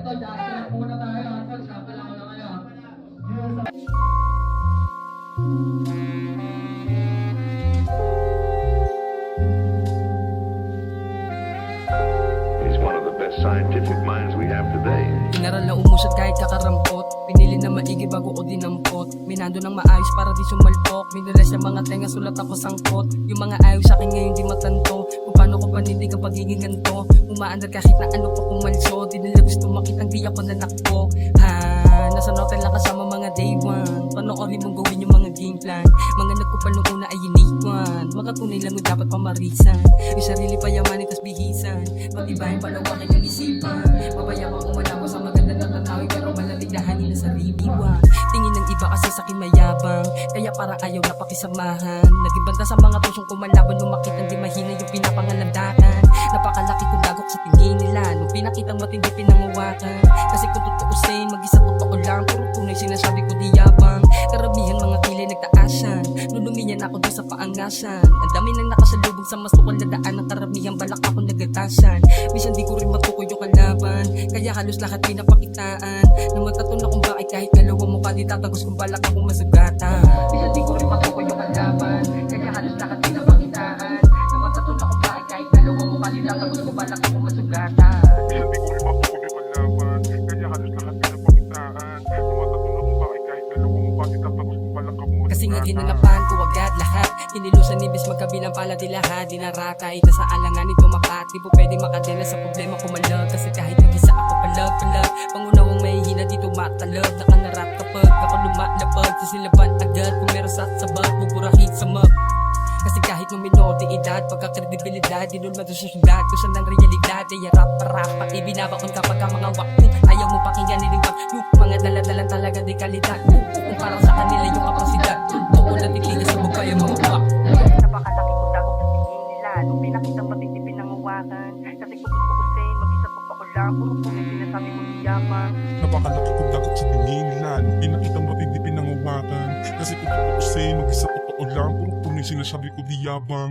Ito, Jackson, muna tayo. Ito, sample ako na kayo. He's one of the best scientific minds we have today. Inaral na umusad kahit kakarampot. Pinili na maigi bago ko dinampot. Minando ng maayos para di sumalpok. Minulas yung mga tenga, sulat ako sangkot. Yung mga ayaw sa akin ngayon di matanto. Kung paano ko panindig ang pagiging ganto. Umaandar kahit na ano pa kumalso. Di nila gusto makitang di ako nanakbo. Ha, nasa hotel lang kasama mga day one. Panoorin mong gawin yung mga game plan. Mga nagkupal nung una ay unique. Makatunay lang yung dapat pamarisan. Yung sarili pa yamanin tas bihisan. Pag-ibahin palawakin yung isipan. Mabaya kang umala ko sa maganda na tatawin. Pero malaligdahanin na sarili. Tingin ng iba kasi sa akin mayabang. Kaya parang ayaw na pakisamahan. Nagibanda sa mga tusong kumalaban. Nung makitang di mahina yung pinapangalandakan. Napakalaki kong dagok sa tingin nila. Nung pinakitang matindi pinangawakan. Kasi kung tutuusin, mag-isa totoo lang. Puro tunay sinasabi ko di yabang. Karamihan mga kilay nagtaasan. Nung luminyan ako doon sa paangasan. Ang dami nang nakasalubog sa masukal na daan. Ang karamihan balak ako nagatasan. Minsan di ko rin matukoy yung kalaban. Kaya halos lahat pinapakitaan. Nang magtatun akong bakit kahit dalawang mukha di tatagos kung balak akong masugatan. Minsan di ko rin matukoy yung kalaban. Kaya halos lahat pinapakitaan. Nang magtatun akong bakit kahit dalawang mukha di tatagos kung balak akong masugatan. Minsan di ko rin matukoy yung kalaban. Kaya halos lahat pinapakitaan. Tumatatun akong bakit kahit dalawang mukha di tatagos kung balak akong masugatan. Kasi nga ginanapan ko agad lahat. Hinilusan ibis magkabilang pala di lahat. Dinarata ita sa alanganin tumakat. Di po pwede makadala sa problema kumalag. Kasi kahit mag-isa ako palag. Pangunawang mahihina dito matalag. Nakangarap kapag ako lumalapag. Sisilaban agad kung meron sa sabag. Buburahin sa map. Kasi kahit nung minor di edad, pagkakredibilidad, dinulmado sa syudad, kung saan ang realidad, ay rap pag ibinabaon kapag ang mga wak. Ayaw mo pakinggan niliwag, yung mga daladalan talaga di kalidad. Kung parang sa kanila yung kapasidad, tungkol na titigas sa bukay ang mga wak. Napakalaki ko dagok sa tingin nila, nung pinakitang matitipin ng uwakan. Kasi kung tutuusin, mag-isa pa ako lang, puro tunay sinasabi ko di yaman. Napakalaki kong dagok sa tingin nila. Nung pinakitang matindi pinangawakan. Kasi kung tutuusin, mag-isa totoo lang. Puro tunay sinasabi ko di yabang.